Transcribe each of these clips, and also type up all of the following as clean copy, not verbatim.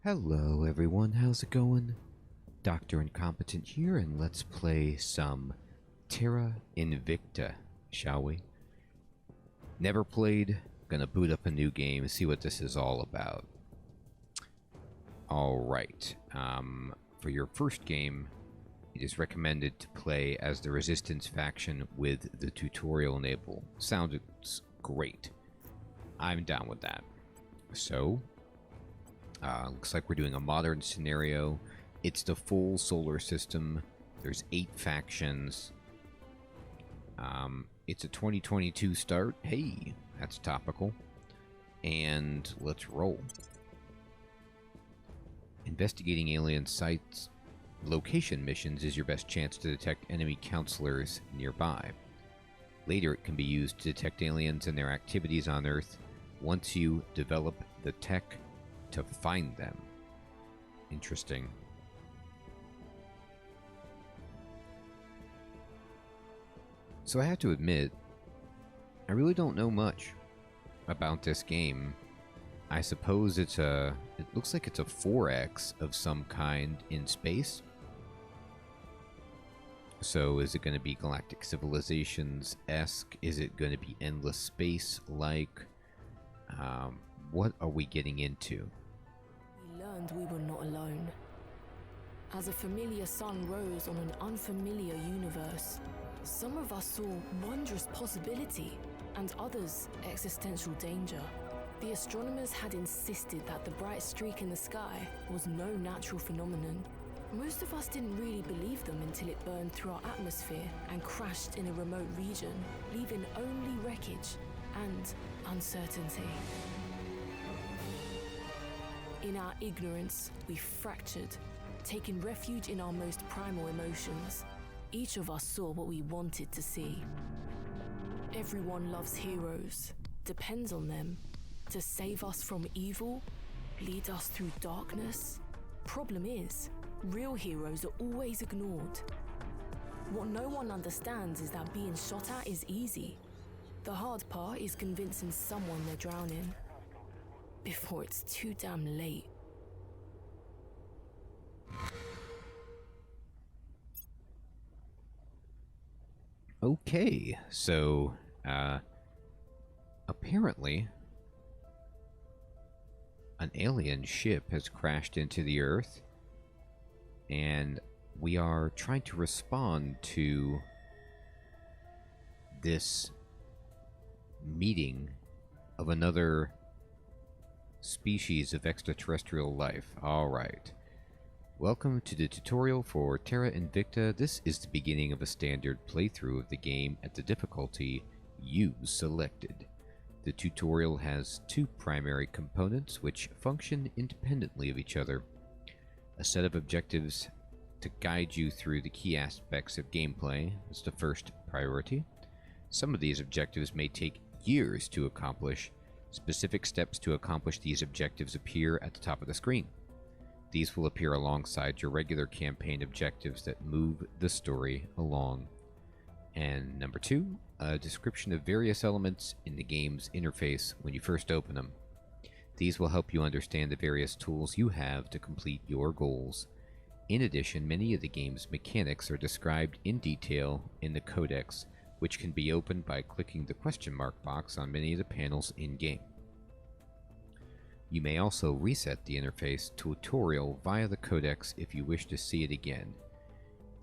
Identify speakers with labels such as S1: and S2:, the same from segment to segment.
S1: Hello everyone, how's it going? Dr. Incompetent here, and let's play some Terra Invicta, shall we? Never played, gonna boot up a new game, see what this is all about. Alright, for your first game, it is recommended to play as the Resistance faction with the tutorial enabled. Sounds great. I'm down with that. So, looks like we're doing a modern scenario. It's the full solar system. There's 8 factions. It's a 2022 start. Hey, that's topical. And let's roll. Investigating alien sites location missions is your best chance to detect enemy counselors nearby. Later, it can be used to detect aliens and their activities on Earth once you develop the tech to find them. Interesting. So I have to admit, I really don't know much about this game. I suppose it looks like it's a 4X of some kind in space. So is it going to be Galactic Civilizations-esque? Is it going to be Endless Space-like? What are we getting into?
S2: We learned we were not alone. As a familiar sun rose on an unfamiliar universe, some of us saw wondrous possibility and others existential danger. The astronomers had insisted that the bright streak in the sky was no natural phenomenon. Most of us didn't really believe them until it burned through our atmosphere and crashed in a remote region, leaving only wreckage and uncertainty. In our ignorance, we fractured, taking refuge in our most primal emotions. Each of us saw what we wanted to see. Everyone loves heroes, depends on them, to save us from evil, lead us through darkness. Problem is, real heroes are always ignored. What no one understands is that being shot at is easy. The hard part is convincing someone they're drowning before it's too damn late.
S1: Okay, so, apparently, an alien ship has crashed into the Earth, and we are trying to respond to this meeting of another species of extraterrestrial life. Alright. Welcome to the tutorial for Terra Invicta. This is the beginning of a standard playthrough of the game at the difficulty you selected. The tutorial has 2 primary components which function independently of each other. A set of objectives to guide you through the key aspects of gameplay is the first priority. Some of these objectives may take years to accomplish. Specific steps to accomplish these objectives appear at the top of the screen. These will appear alongside your regular campaign objectives that move the story along. And number 2, a description of various elements in the game's interface when you first open them. These will help you understand the various tools you have to complete your goals. In addition, many of the game's mechanics are described in detail in the codex, which can be opened by clicking the question mark box on many of the panels in-game. You may also reset the interface tutorial via the codex if you wish to see it again.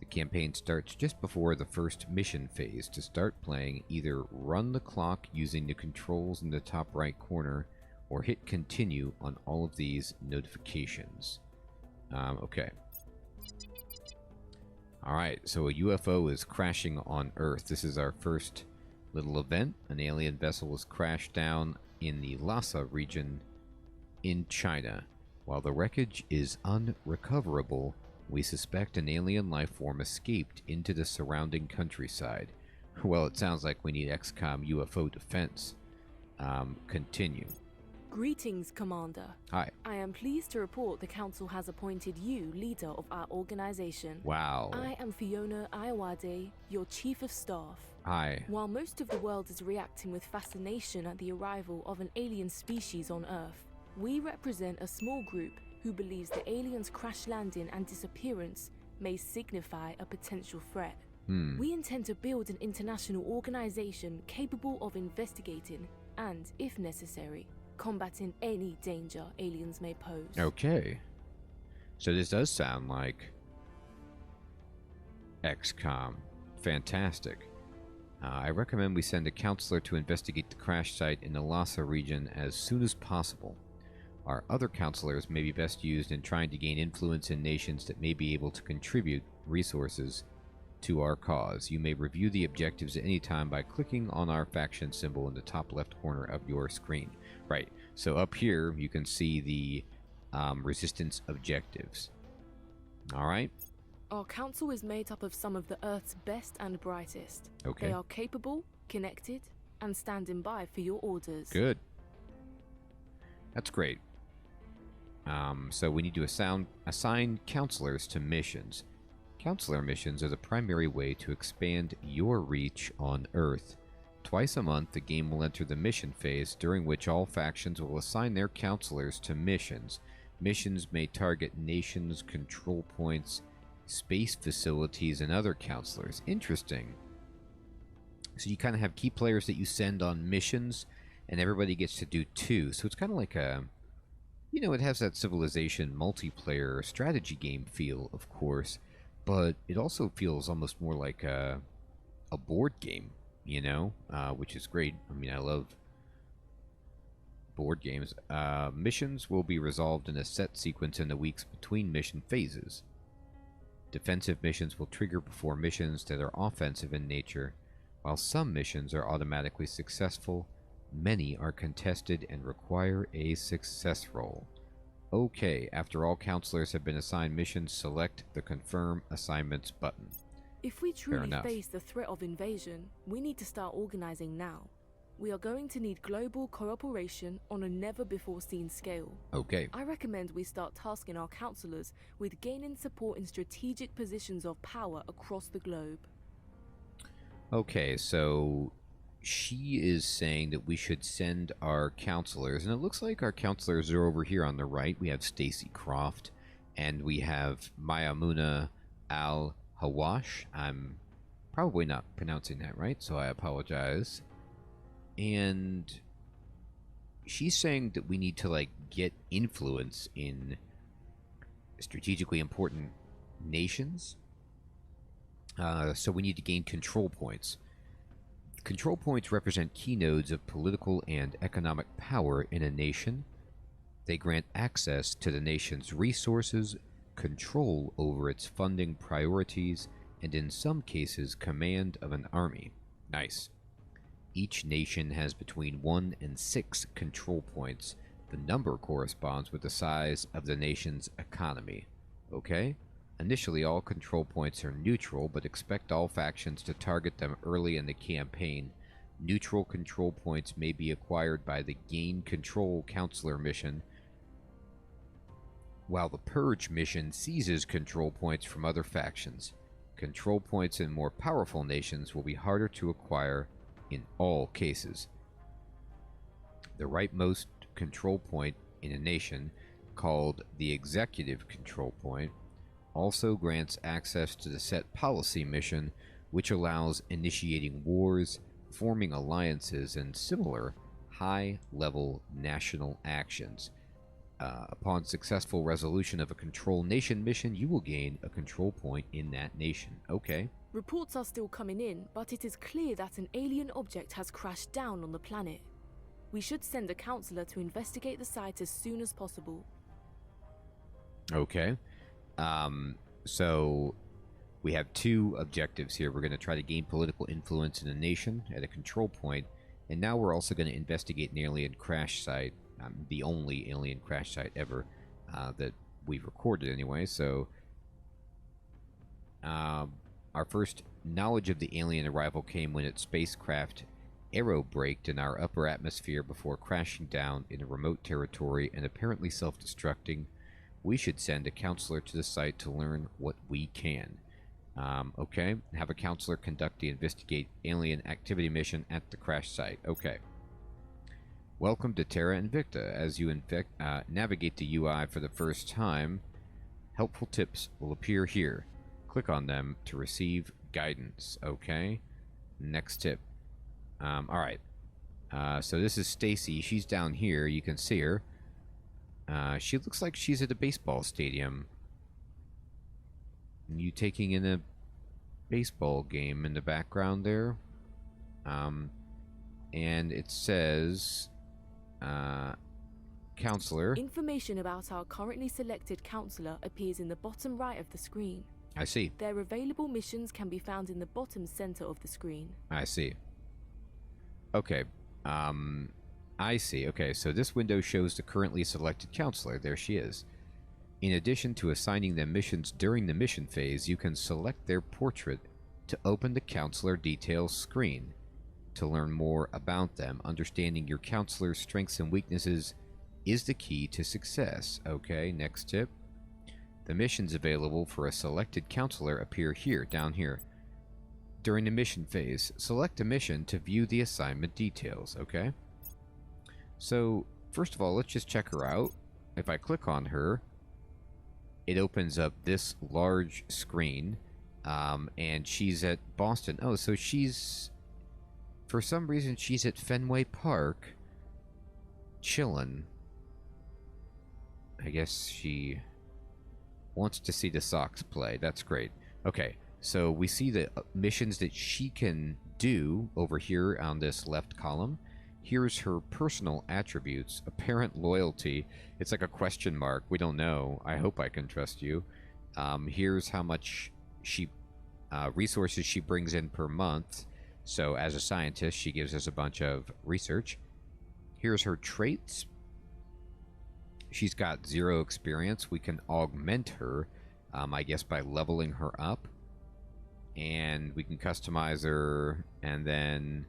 S1: The campaign starts just before the first mission phase. To start playing, either run the clock using the controls in the top right corner, or hit continue on all of these notifications. Okay. Alright, so a UFO is crashing on Earth. This is our first little event. An alien vessel has crashed down in the Lhasa region in China. While the wreckage is unrecoverable, we suspect an alien life form escaped into the surrounding countryside. Well, it sounds like we need XCOM UFO defense. Continue.
S2: Greetings, Commander.
S1: Hi.
S2: I am pleased to report the Council has appointed you leader of our organization.
S1: Wow.
S2: I am Fiona Iwade, your Chief of Staff.
S1: Hi.
S2: While most of the world is reacting with fascination at the arrival of an alien species on Earth, we represent a small group who believes the aliens' crash landing and disappearance may signify a potential threat. We intend to build an international organization capable of investigating and, if necessary, combating any danger aliens may pose.
S1: Okay. So this does sound like XCOM. Fantastic. I recommend we send a counselor to investigate the crash site in the Lhasa region as soon as possible. Our other counselors may be best used in trying to gain influence in nations that may be able to contribute resources to our cause. You may review the objectives at any time by clicking on our faction symbol in the top left corner of your screen. Right, so up here you can see the resistance objectives. Alright.
S2: Our council is made up of some of the Earth's best and brightest.
S1: Okay.
S2: They are capable, connected, and standing by for your orders.
S1: Good. That's great. So we need to assign counselors to missions. Counselor missions are the primary way to expand your reach on Earth. Twice a month, the game will enter the mission phase, during which all factions will assign their counselors to missions. Missions may target nations, control points, space facilities, and other counselors. Interesting. So you kind of have key players that you send on missions, and everybody gets to do 2. So it's kind of like a... You know, it has that Civilization multiplayer strategy game feel, of course, but it also feels almost more like a board game, you know, which is great. I mean, I love board games. Missions will be resolved in a set sequence in the weeks between mission phases. Defensive missions will trigger before missions that are offensive in nature. While some missions are automatically successful, many are contested and require a success roll. Okay, after all counselors have been assigned missions, select the Confirm Assignments button.
S2: If we truly face the threat of invasion, we need to start organizing now. We are going to need global cooperation on a never-before-seen scale.
S1: Okay.
S2: I recommend we start tasking our counselors with gaining support in strategic positions of power across the globe.
S1: Okay, so she is saying that we should send our counselors, and it looks like our counselors are over here on the right. We have Stacy Croft, and we have Mayamuna Al-Hawash. I'm probably not pronouncing that right, so I apologize. And she's saying that we need to, like, get influence in strategically important nations. So we need to gain control points. Control points represent key nodes of political and economic power in a nation. They grant access to the nation's resources, control over its funding priorities, and in some cases, command of an army. Nice. Each nation has between 1 and 6 control points. The number corresponds with the size of the nation's economy. Okay? Initially, all control points are neutral, but expect all factions to target them early in the campaign. Neutral control points may be acquired by the Gain Control Counselor mission, while the Purge mission seizes control points from other factions. Control points in more powerful nations will be harder to acquire in all cases. The rightmost control point in a nation, called the Executive Control Point, also grants access to the Set Policy mission, which allows initiating wars, forming alliances, and similar high-level national actions. Upon successful resolution of a Control Nation mission, you will gain a control point in that nation. Okay.
S2: Reports are still coming in, but it is clear that an alien object has crashed down on the planet. We should send a counselor to investigate the site as soon as possible.
S1: Okay. So we have 2 objectives here. We're going to try to gain political influence in a nation at a control point, and now we're also going to investigate an alien crash site, the only alien crash site ever that we've recorded anyway. So our first knowledge of the alien arrival came when its spacecraft aerobraked in our upper atmosphere before crashing down in a remote territory and apparently self-destructing. We should send a counselor to the site to learn what we can. Okay. Have a counselor conduct the investigate alien activity mission at the crash site. Okay. Welcome to Terra Invicta. As you navigate the UI for the first time, helpful tips will appear here. Click on them to receive guidance. Okay. Next tip. Alright. So this is Stacy. She's down here. You can see her. She looks like she's at a baseball stadium. You taking in a baseball game in the background there. And it says, counselor.
S2: Information about our currently selected counselor appears in the bottom right of the screen.
S1: I see.
S2: Their available missions can be found in the bottom center of the screen.
S1: I see. Okay. I see. Okay, so this window shows the currently selected counselor. There she is. In addition to assigning them missions during the mission phase, you can select their portrait to open the counselor details screen. To learn more about them, understanding your counselor's strengths and weaknesses is the key to success. Okay, next tip. The missions available for a selected counselor appear here, down here. During the mission phase, select a mission to view the assignment details, okay? So, first of all, let's just check her out. If I click on her, it opens up this large screen, and she's at Boston. Oh, so she's... For some reason, she's at Fenway Park, chillin'. I guess she wants to see the Sox play. That's great. Okay, so we see the missions that she can do over here on this left column. Here's her personal attributes. Apparent loyalty. It's like a question mark. We don't know. I hope I can trust you. Here's how much resources she brings in per month. So as a scientist, she gives us a bunch of research. Here's her traits. She's got 0 experience. We can augment her, I guess, by leveling her up. And we can customize her. And then,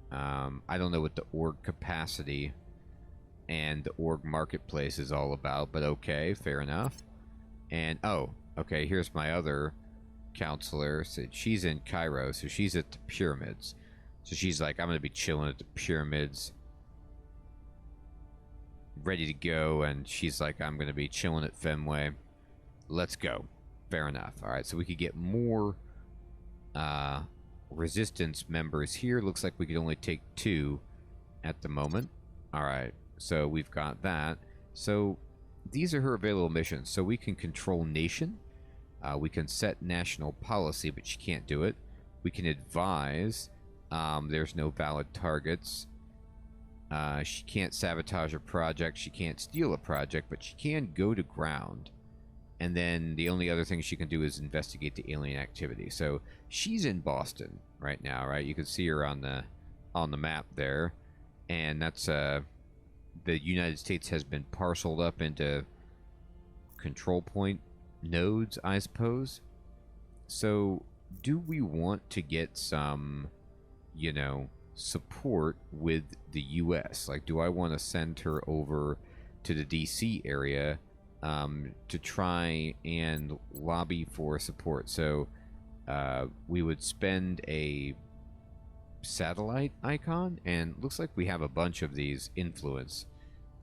S1: I don't know what the org capacity and the org marketplace is all about. But okay, fair enough. And, oh, okay, here's my other counselor. So she's in Cairo, so she's at the pyramids. So she's like, I'm going to be chilling at the pyramids, ready to go. And she's like, I'm going to be chilling at Fenway. Let's go. Fair enough. All right, so we could get more resistance members here. Looks like we could only take 2 at the moment. All right, so we've got that. So these are her available missions. So we can control nation. We can set national policy, but she can't do it. We can advise. There's no valid targets. She can't sabotage a project. She can't steal a project, but she can go to ground. And then the only other thing she can do is investigate the alien activity. So she's in Boston right now, right? You can see her on the map there. And that's the United States has been parceled up into control point nodes, I suppose. So do we want to get some, you know, support with the US? Like, do I want to send her over to the DC area to try and lobby for support? So we would spend a satellite icon, and looks like we have a bunch of these influence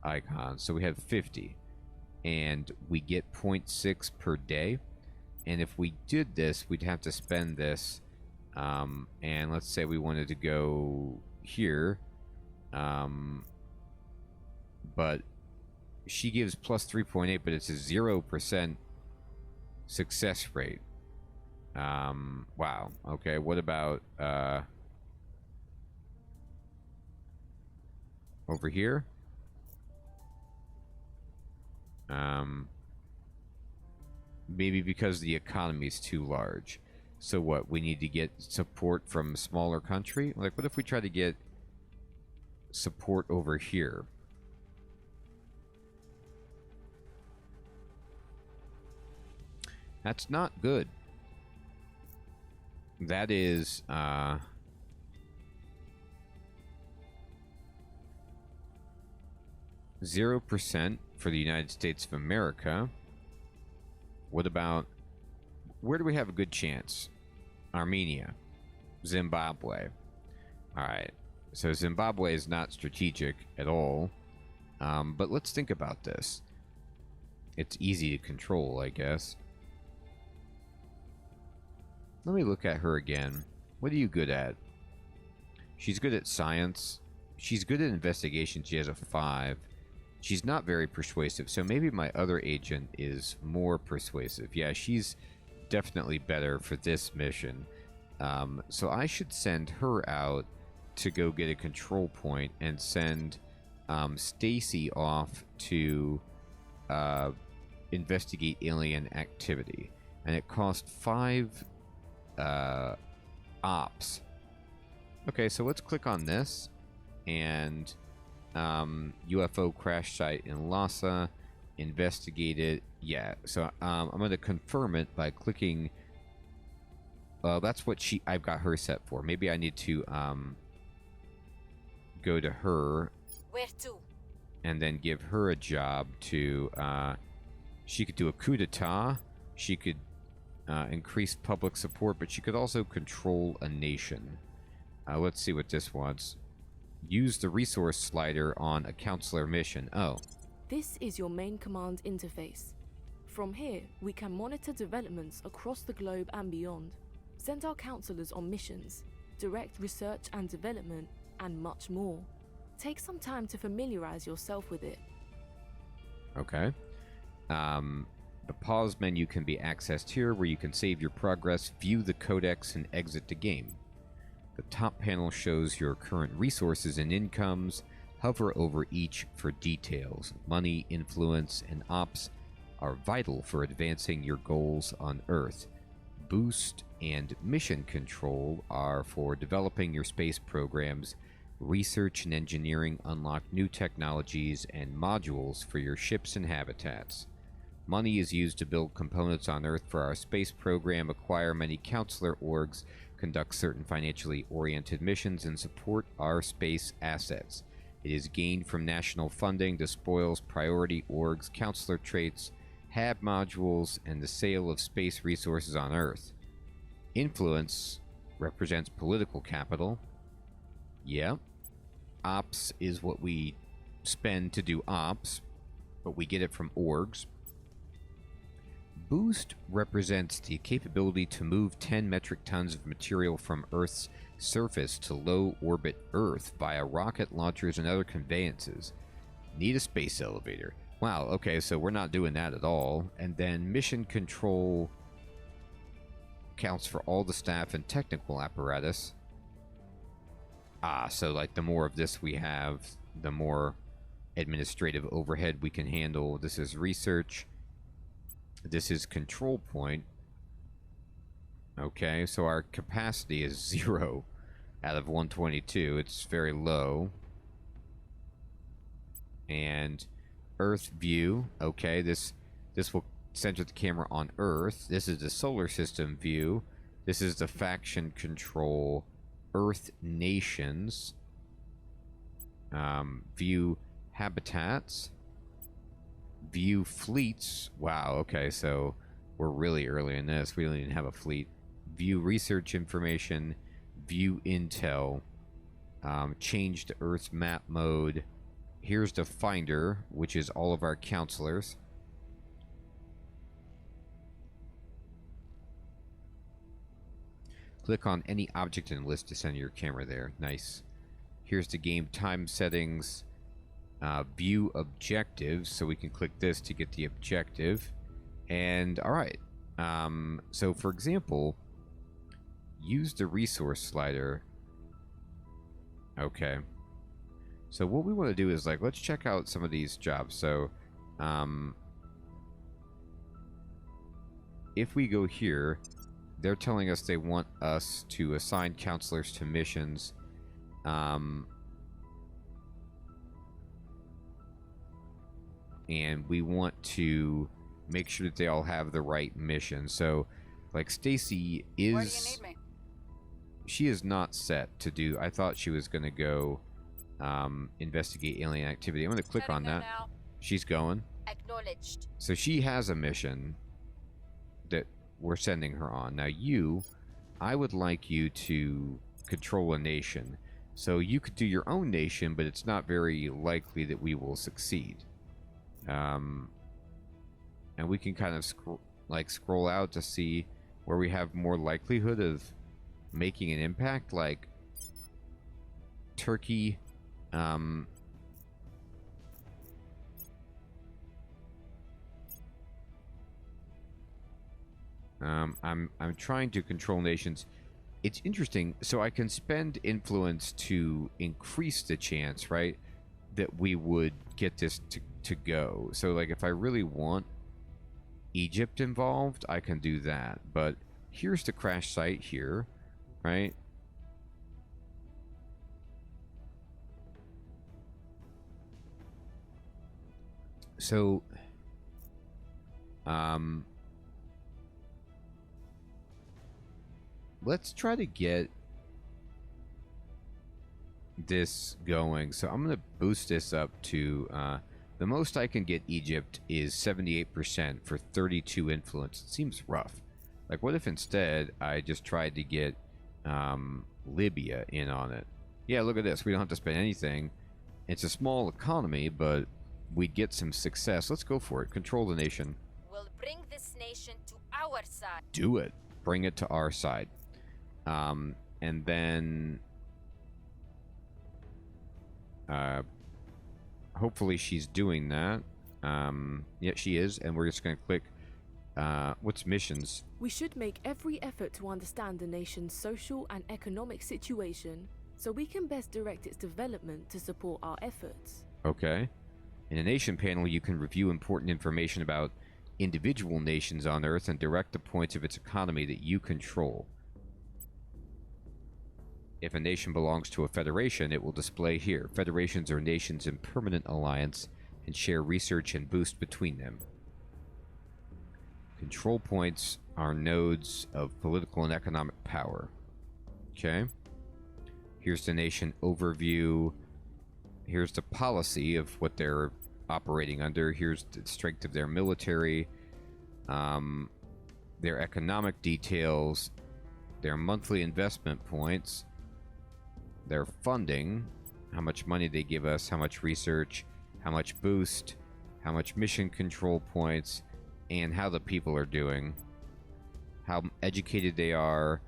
S1: icons. So we have 50. And we get 0.6 per day. And if we did this, we'd have to spend this. And let's say we wanted to go here. But she gives plus 3.8, but it's a 0% success rate. Wow. Okay, what about over here? Maybe because the economy is too large. So what, we need to get support from a smaller country? Like, what if we try to get support over here? That's not good. That is 0% for the United States of America. What about, where do we have a good chance? Armenia, Zimbabwe. All right, So Zimbabwe is not strategic at all. But let's think about this. It's easy to control, I guess. Let me look at her again. What are you good at? She's good at science. She's good at investigation. She has a 5. She's not very persuasive, so maybe my other agent is more persuasive. Yeah, she's definitely better for this mission. So I should send her out to go get a control point and send Stacy off to investigate alien activity. And it cost 5 ops. Okay, so let's click on this. And UFO crash site in Lhasa, investigate it. Yeah, so I'm going to confirm it by clicking. That's what I've got her set for. Maybe I need to go to her.
S3: Where to?
S1: And then give her a job to. She could do a coup d'etat. She could increase public support, but she could also control a nation. Let's see what this wants. Use the resource slider on a counselor mission. Oh.
S2: This is your main command interface. From here, we can monitor developments across the globe and beyond, send our counselors on missions, direct research and development, and much more. Take some time to familiarize yourself with it.
S1: Okay. The pause menu can be accessed here, where you can save your progress, view the codex, and exit the game. The top panel shows your current resources and incomes. Hover over each for details. Money, influence, and ops are vital for advancing your goals on Earth. Boost and mission control are for developing your space programs. Research and engineering unlock new technologies and modules for your ships and habitats. Money is used to build components on Earth for our space program, acquire many counselor orgs, conduct certain financially oriented missions, and support our space assets. It is gained from national funding, despoils, priority orgs, counselor traits, HAB modules, and the sale of space resources on Earth. Influence represents political capital. Yeah. Ops is what we spend to do ops, but we get it from orgs. Boost represents the capability to move 10 metric tons of material from Earth's surface to low orbit Earth via rocket launchers and other conveyances. Need a space elevator. Wow, okay, so we're not doing that at all. And then mission control counts for all the staff and technical apparatus. So like the more of this we have, the more administrative overhead we can handle. This is research. This is control point. Okay, so our capacity is 0 out of 122. It's very low. And Earth view. Okay, this will center the camera on Earth. This is the solar system view. This is the faction control. Earth nations. View habitats. View fleets. Wow, okay, so we're really early in this. We don't even have a fleet. View research information. View intel. Change to Earth's map mode. Here's the finder, which is all of our counselors. Click on any object in the list to send your camera there. Nice. Here's the game time settings. View objectives, so we can click this to get the objective. And alright, so for example, use the resource slider. Okay, so what we want to do is, like, let's check out some of these jobs. So if we go here, they're telling us they want us to assign counselors to missions. And we want to make sure that they all have the right mission. So, like, Stacy is...
S3: Where do you need me?
S1: She is not set to do... I thought she was going to go investigate alien activity. I'm going to click on that.
S3: Now.
S1: She's going.
S3: Acknowledged.
S1: So she has a mission that we're sending her on. Now you, I would like you to control a nation. So you could do your own nation, but it's not very likely that we will succeed. And we can kind of scroll out to see where we have more likelihood of making an impact, like Turkey. I'm trying to control nations. It's interesting. So I can spend influence to increase the chance, right, that we would get this to go. So like if I really want Egypt involved, I can do that. But here's the crash site here, right? So let's try to get this going. So I'm going to boost this up to the most I can get Egypt is 78% for 32 influence. It seems rough. Like, what if instead I just tried to get Libya in on it? Yeah, look at this. We don't have to spend anything. It's a small economy, but we'd get some success. Let's go for it. Control the nation.
S3: We'll bring this nation to our side.
S1: Do it. Bring it to our side. And then hopefully she's doing that. Yeah, she is. And we're just going to click what's missions?
S2: We should make every effort to understand the nation's social and economic situation so we can best direct its development to support our efforts.
S1: Okay. In a nation panel, you can review important information about individual nations on Earth and direct the points of its economy that you control. If a nation belongs to a federation, it will display here. Federations are nations in permanent alliance and share research and boost between them. Control points are nodes of political and economic power. Okay. Here's the nation overview. Here's the policy of what they're operating under. Here's the strength of their military, their economic details, their monthly investment points, their funding, how much money they give us, how much research, how much boost, how much mission control points, and how the people are doing, how educated they are,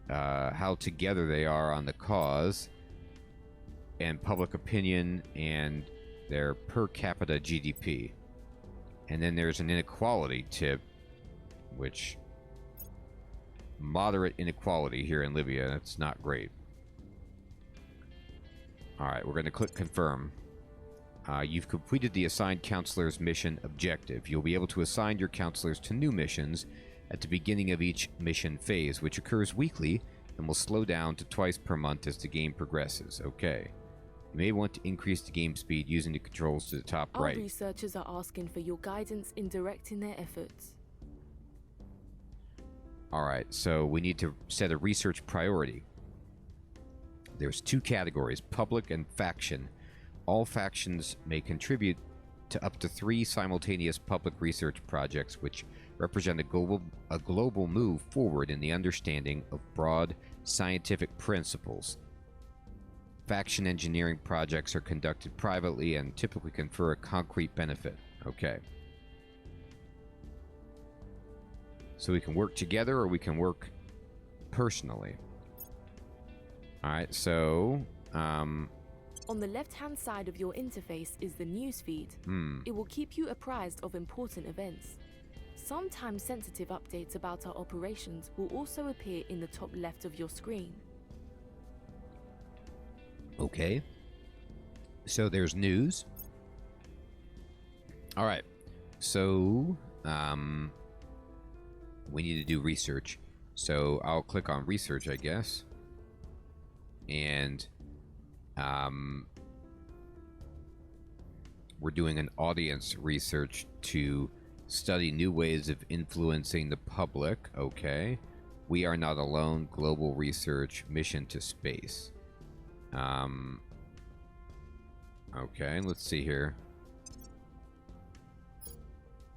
S1: how together they are on the cause, and public opinion, and their per capita GDP. And then there's an inequality tip, which moderate inequality here in Libya. That's not great. Alright, we're going to click confirm. You've completed the assigned counselor's mission objective. You'll be able to assign your counselors to new missions at the beginning of each mission phase, which occurs weekly and will slow down to twice per month as the game progresses. Okay. You may want to increase the game speed using the controls to the top right.
S2: Our researchers are asking for your guidance in directing their efforts.
S1: Alright, so we need to set a research priority. There's two categories, public and faction. All factions may contribute to up to 3 simultaneous public research projects, which represent a global move forward in the understanding of broad scientific principles. Faction engineering projects are conducted privately and typically confer a concrete benefit. Okay. So we can work together or we can work personally. Alright, so
S2: on the left-hand side of your interface is the newsfeed. It will keep you apprised of important events. Sometimes sensitive updates about our operations will also appear in the top left of your screen.
S1: Okay. So there's news. Alright. So, we need to do research. So I'll click on research, I guess. And we're doing an audience research to study new ways of influencing the public. Okay. We are not alone. Global research mission to space. Okay, let's see here.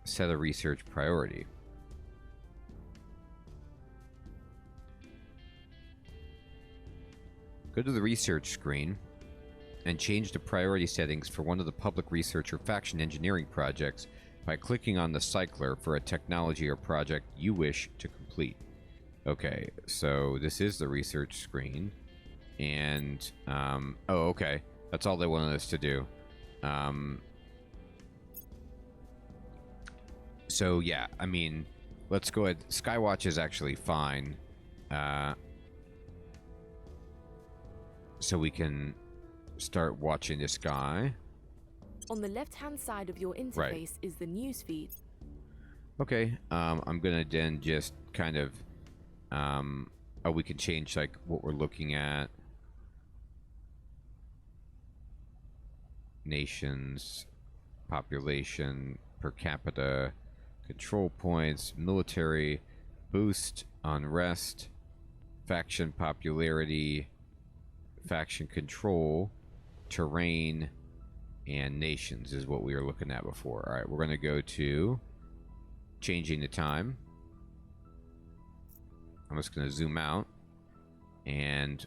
S1: Set a research priority. Go to the research screen and change the priority settings for one of the public research or faction engineering projects by clicking on the cycler for a technology or project you wish to complete. Okay, so this is the research screen. And, oh, okay. That's all they wanted us to do. So, yeah, I mean, let's go ahead. Skywatch is actually fine. So we can start watching this guy.
S2: On the left-hand side of your interface is the newsfeed.
S1: Okay, I'm gonna then just kind of, oh, we can change like what we're looking at. Nations, population, per capita, control points, military, boost, unrest, faction popularity, faction control, terrain, and nations is what we were looking at before. All right, we're going to go to changing the time. I'm just going to zoom out, and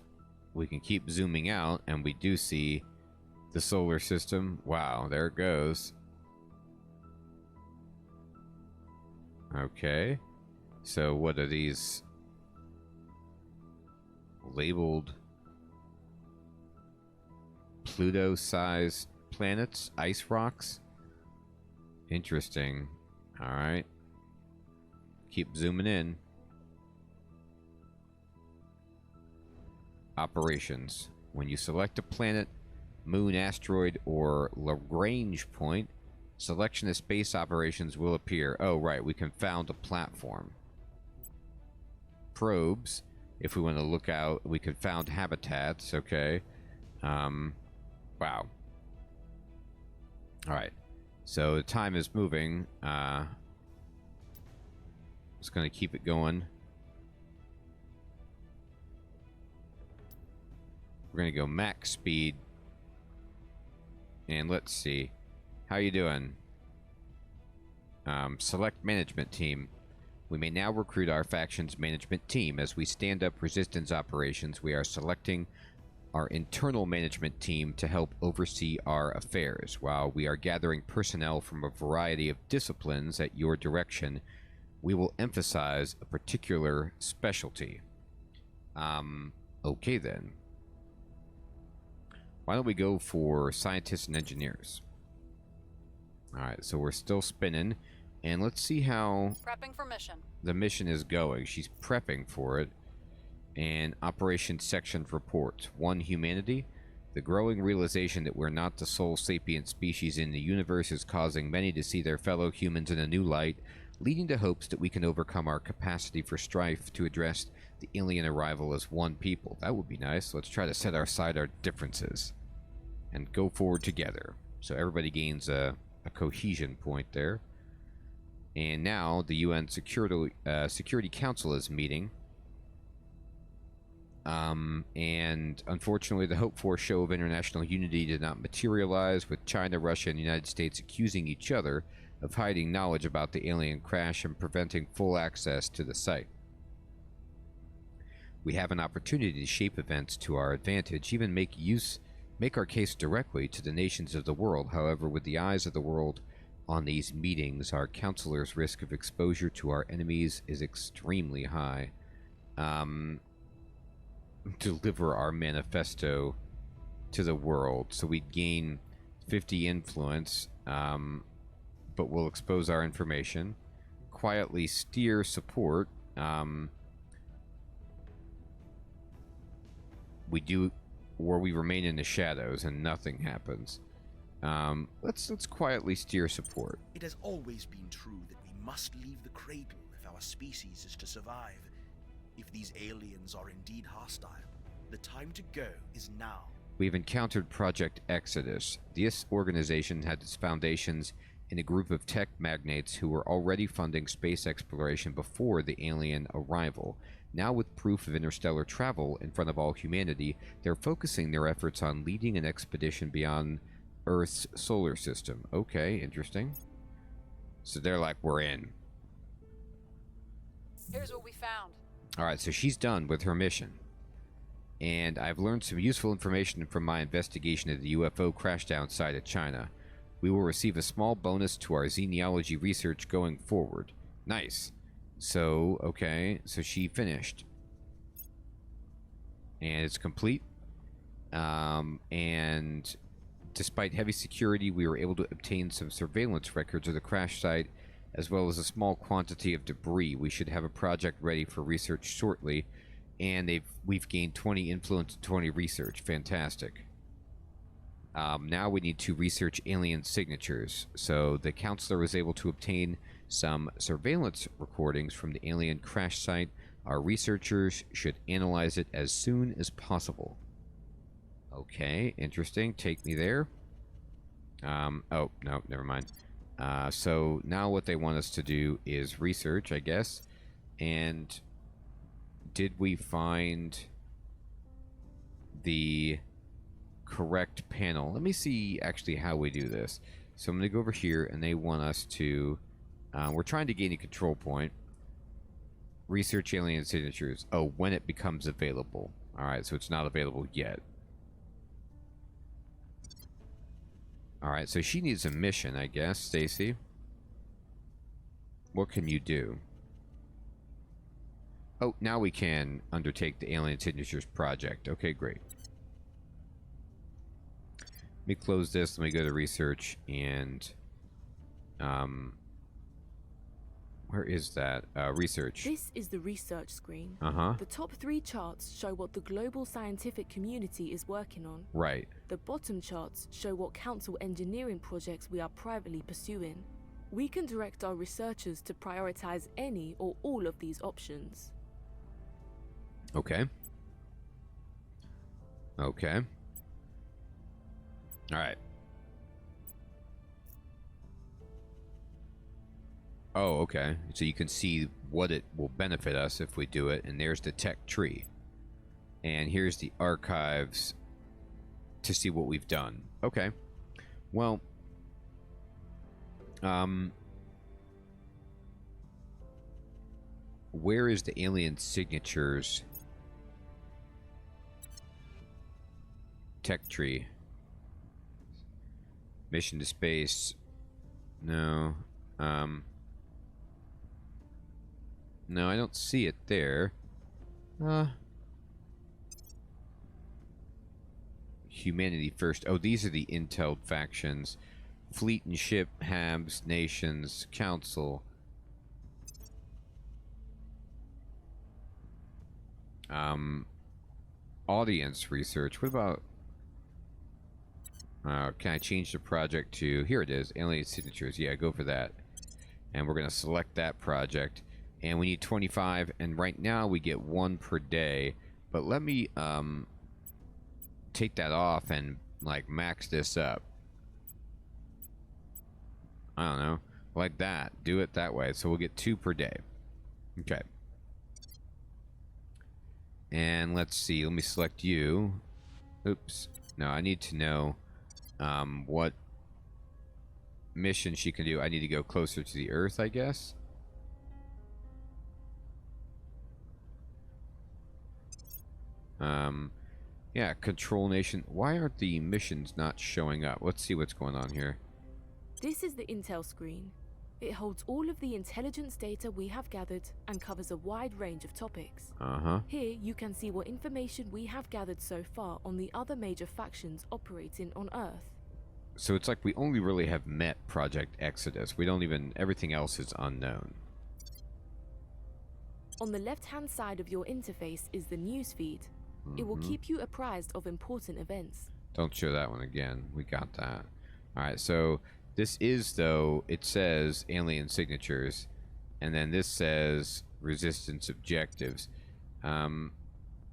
S1: we can keep zooming out, and we do see the solar system. Wow, there it goes. Okay, so what are these labeled Pluto-sized planets? Ice rocks? Interesting. All right. Keep zooming in. Operations. When you select a planet, moon, asteroid, or Lagrange point, selection of space operations will appear. Oh, right. We can found a platform. Probes. If we want to look out, we can found habitats. Okay. Wow. Alright. So the time is moving. Just going to keep it going. We're going to go max speed. And let's see. How you doing? Select management team. We may now recruit our faction's management team. As we stand up resistance operations, we are selecting our internal management team to help oversee our affairs. While we are gathering personnel from a variety of disciplines at your direction, we will emphasize a particular specialty. Okay then. Why don't we go for scientists and engineers? Alright, so we're still spinning. And let's see how
S4: prepping for mission.
S1: The mission is going. She's prepping for it. And Operation Section reports. 1. Humanity. The growing realization that we're not the sole sapient species in the universe is causing many to see their fellow humans in a new light, leading to hopes that we can overcome our capacity for strife to address the alien arrival as one people. That would be nice. Let's try to set aside our differences and go forward together. So everybody gains a cohesion point there. And now the UN Security Council is meeting. And unfortunately, the hoped-for show of international unity did not materialize, with China, Russia, and the United States accusing each other of hiding knowledge about the alien crash and preventing full access to the site. We have an opportunity to shape events to our advantage, even make our case directly to the nations of the world. However, with the eyes of the world on these meetings, our counselor's risk of exposure to our enemies is extremely high. Deliver our manifesto to the world, so we gain 50 influence, but we'll expose our information. Quietly steer support. We do, or we remain in the shadows and nothing happens. Let's quietly steer support.
S5: It has always been true that we must leave the cradle if our species is to survive. If these aliens are indeed hostile, the time to go is now.
S1: We've encountered Project Exodus. This organization had its foundations in a group of tech magnates who were already funding space exploration before the alien arrival. Now, with proof of interstellar travel in front of all humanity, they're focusing their efforts on leading an expedition beyond Earth's solar system. Okay, interesting. So they're like, we're in.
S4: Here's what we found.
S1: Alright, so she's done with her mission. and I've learned some useful information from my investigation of the UFO crashdown site at China. We will receive a small bonus to our xenology research going forward. Nice. So, okay, so she finished. And it's complete. And despite heavy security, we were able to obtain some surveillance records of the crash site, as well as a small quantity of debris. We should have a project ready for research shortly, and we've gained 20 influence and 20 research. Fantastic. Now we need to research alien signatures. So the counselor was able to obtain some surveillance recordings from the alien crash site. Our researchers should analyze it as soon as possible. Okay, interesting. Take me there. Oh, no, never mind. So now what they want us to do is research, I guess. And did we find the correct panel? Let me see actually how we do this. So I'm going to go over here, and they want us to... we're trying to gain a control point. Research alien signatures. Oh, when it becomes available. Alright, so it's not available yet. Alright, so she needs a mission, I guess, Stacy. What can you do? Oh, now we can undertake the alien signatures project. Okay, great. Let me close this. Let me go to research and... where is that? Research.
S2: This is the research screen.
S1: Uh-huh.
S2: The top 3 charts show what the global scientific community is working on.
S1: Right.
S2: The bottom charts show what council engineering projects we are privately pursuing. We can direct our researchers to prioritize any or all of these options.
S1: Okay. Okay. Alright. Oh, okay. So you can see what it will benefit us if we do it. And there's the tech tree. And here's the archives to see what we've done. Okay. Well, where is the alien signatures tech tree? Mission to space. No. No, I don't see it there. Humanity first. Oh, these are the intel factions. Fleet and ship, habs, nations, council. Audience research. What about... can I change the project to... Here it is. Alien signatures. Yeah, go for that. And we're going to select that project. And we need 25. And right now we get 1 per day. But let me take that off and like max this up. I don't know. Like that. Do it that way. So we'll get 2 per day. Okay. And let's see. Let me select you. Oops. No, I need to know what mission she can do. I need to go closer to the Earth, I guess. Yeah, control nation. Why aren't the missions not showing up? Let's see what's going on here.
S2: This is the intel screen. It holds all of the intelligence data we have gathered and covers a wide range of topics. Here you can see what information we have gathered so far on the other major factions operating on Earth.
S1: So it's like we only really have met Project Exodus. We don't even... Everything else is unknown.
S2: On the left-hand side of your interface is the newsfeed. It will keep you apprised of important events.
S1: Don't show that one again. We got that. Alright, so this is, though, it says alien signatures, and then this says resistance objectives.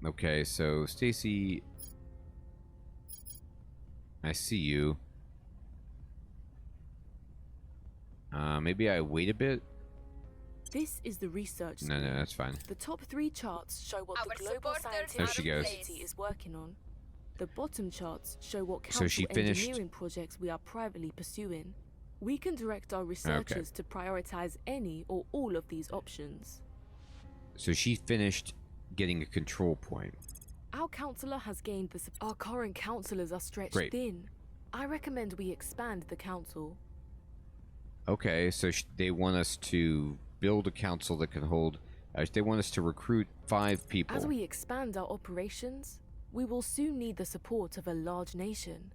S1: Okay, so Stacy, I see you. Maybe I wait a bit?
S2: This is the research
S1: No,
S2: screen.
S1: that's fine.
S2: The top 3 charts show what
S3: Our
S2: the global
S3: supporters
S2: scientific
S1: There she goes.
S2: community is working on. The bottom charts show what
S1: So
S2: council
S1: she finished-
S2: engineering projects we are privately pursuing. We can direct our researchers to prioritize any or all of these options.
S1: So she finished getting a control point.
S2: Our counselor has gained the support. Our current counselors are stretched
S1: Great.
S2: thin. I recommend we expand the council.
S1: Okay, so they want us to build a council that can hold... they want us to recruit 5 people.
S2: As we expand our operations, we will soon need the support of a large nation.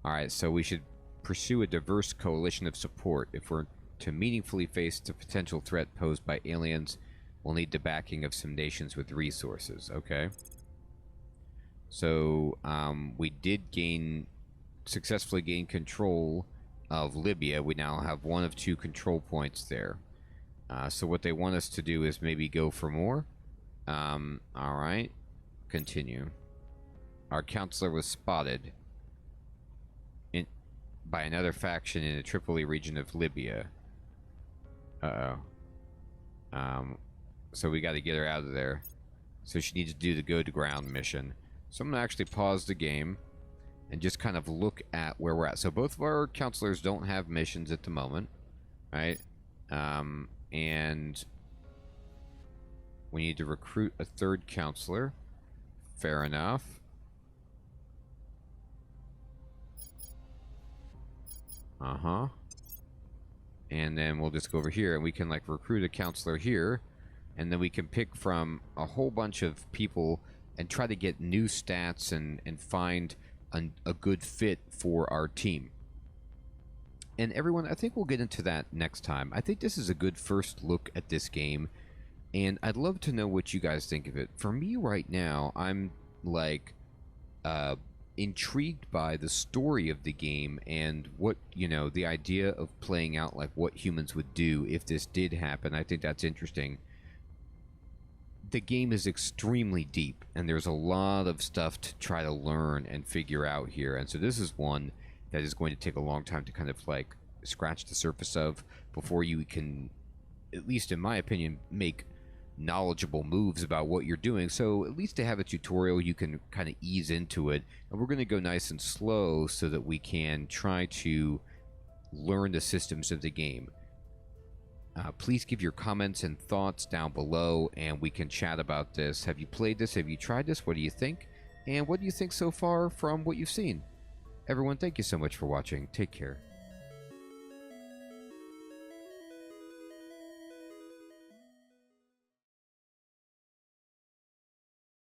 S1: Alright, so we should pursue a diverse coalition of support. If we're to meaningfully face the potential threat posed by aliens, we'll need the backing of some nations with resources. Okay. So, we did successfully gain control of Libya. We now have 1 of 2 control points there. So what they want us to do is maybe go for more. Alright. Continue. Our counselor was spotted by another faction in the Tripoli region of Libya. Uh-oh. So we got to get her out of there. So she needs to do the go-to-ground mission. So I'm going to actually pause the game and just kind of look at where we're at. So both of our counselors don't have missions at the moment, right? And we need to recruit a 3rd counselor. Fair enough. And then we'll just go over here and we can like recruit a counselor here, and then we can pick from a whole bunch of people and try to get new stats and find a good fit for our team. And everyone, I think we'll get into that next time. I think this is a good first look at this game, and I'd love to know what you guys think of it. For me right now, I'm like intrigued by the story of the game and what, you know, the idea of playing out like what humans would do if this did happen. I think that's interesting. The game is extremely deep, and there's a lot of stuff to try to learn and figure out here. And so this is one that is going to take a long time to kind of like scratch the surface of before you can, at least in my opinion, make knowledgeable moves about what you're doing. So at least to have a tutorial, you can kind of ease into it. And we're going to go nice and slow so that we can try to learn the systems of the game. Please give your comments and thoughts down below, and we can chat about this. Have you played this? Have you tried this? What do you think? And what do you think so far from what you've seen? Everyone, thank you so much for watching. Take care.